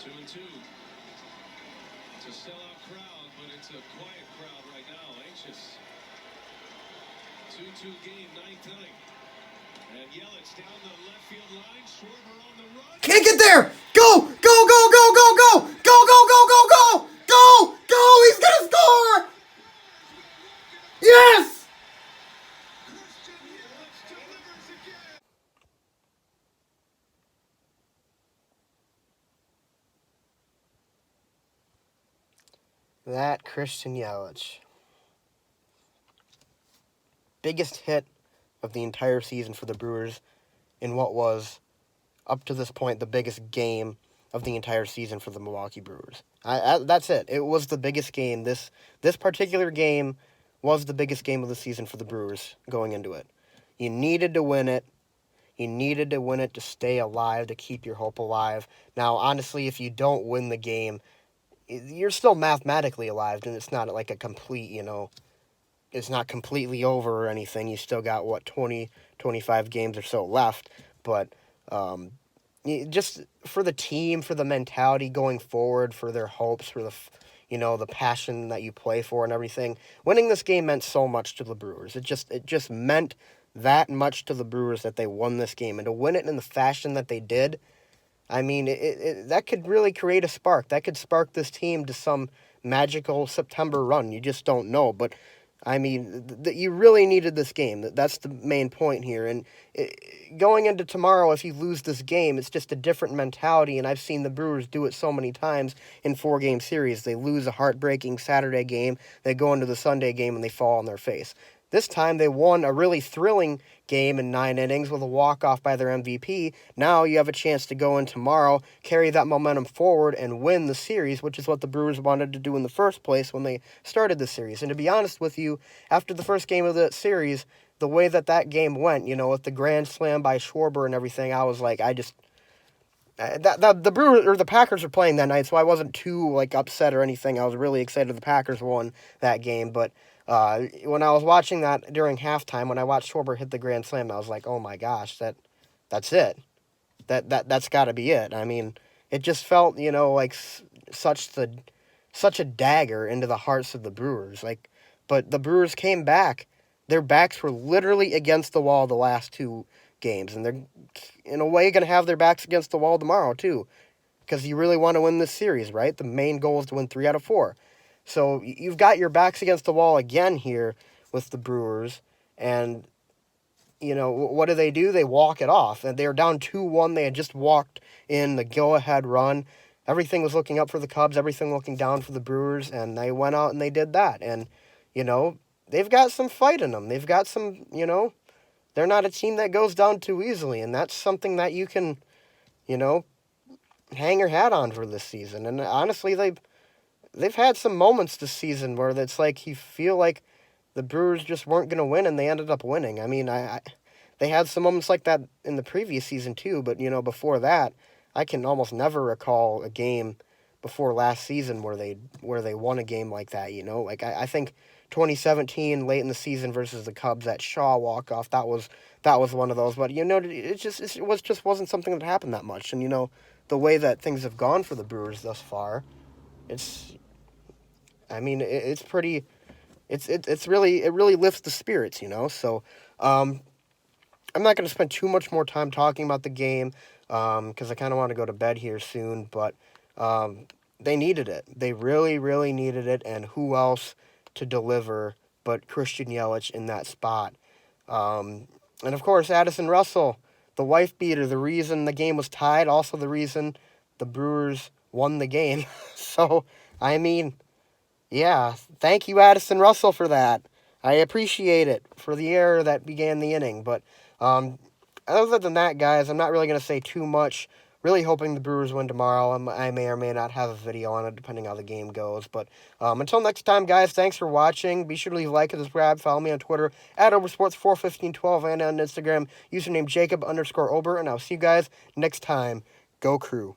2-2. It's a sellout crowd, but it's a quiet crowd right now. Anxious. 2-2 game, ninth inning. And Yelich down the left field line. Schwarber on the run. Can't get there. Go, go, go, go, go, go, go, go, go, go, go, go, go. He's gonna score. Yes. That Christian Yelich. Biggest hit of the entire season for the Brewers in what was, up to this point, the biggest game of the entire season for the Milwaukee Brewers. That's it. It was the biggest game. This particular game was the biggest game of the season for the Brewers going into it. You needed to win it. You needed to win it to stay alive, to keep your hope alive. Now, honestly, if you don't win the game, you're still mathematically alive, and it's not like a complete, it's not completely over or anything. You still got, 20, 25 games or so left. But just for the team, for the mentality going forward, for their hopes, for the passion that you play for and everything, winning this game meant so much to the Brewers. It just meant that much to the Brewers that they won this game. And to win it in the fashion that they did, I mean, that could really create a spark. That could spark this team to some magical September run. You just don't know. But, I mean, you really needed this game. That's the main point here. And going into tomorrow, if you lose this game, it's just a different mentality. And I've seen the Brewers do it so many times in 4-game series. They lose a heartbreaking Saturday game. They go into the Sunday game and they fall on their face. This time they won a really thrilling game in 9 innings with a walk-off by their MVP. Now you have a chance to go in tomorrow, carry that momentum forward, and win the series, which is what the Brewers wanted to do in the first place when they started the series. And to be honest with you, after the first game of the series, the way that game went, with the grand slam by Schwarber and everything, I was like, the Brewers or the Packers were playing that night, so I wasn't too upset or anything. I was really excited the Packers won that game, but when I was watching that during halftime, when I watched Schwarber hit the grand slam, I was like, oh my gosh, that's it. That's got to be it. I mean, it just felt, like such a dagger into the hearts of the Brewers. But the Brewers came back. Their backs were literally against the wall the last 2 games, and they're in a way going to have their backs against the wall tomorrow too, because you really want to win this series, right? The main goal is to win 3 out of 4. So you've got your backs against the wall again here with the Brewers, and, what do? They walk it off, and they were down 2-1. They had just walked in the go-ahead run. Everything was looking up for the Cubs, everything looking down for the Brewers, and they went out and they did that. And, they've got some fight in them. They've got some, they're not a team that goes down too easily, and that's something that you can, hang your hat on for this season. And honestly, they've had some moments this season where it's like you feel like the Brewers just weren't going to win, and they ended up winning. I mean, they had some moments like that in the previous season too, but, before that, I can almost never recall a game before last season where they won a game like that, I think 2017 late in the season versus the Cubs, that Shaw walk-off, that was one of those, but, it wasn't something that happened that much, and, the way that things have gone for the Brewers thus far, it's pretty. It really lifts the spirits, So, I'm not going to spend too much more time talking about the game, because I kind of want to go to bed here soon. But they needed it. They really, really needed it. And who else to deliver but Christian Yelich in that spot? And of course, Addison Russell, the wife beater, the reason the game was tied, also the reason the Brewers won the game. So, I mean, yeah, thank you, Addison Russell, for that. I appreciate it for the error that began the inning. But other than that, guys, I'm not really going to say too much. Really hoping the Brewers win tomorrow. I may or may not have a video on it, depending how the game goes. But until next time, guys, thanks for watching. Be sure to leave a like and subscribe. Follow me on Twitter at Oversports41512 and on Instagram, username Jacob_Ober. And I'll see you guys next time. Go Crew.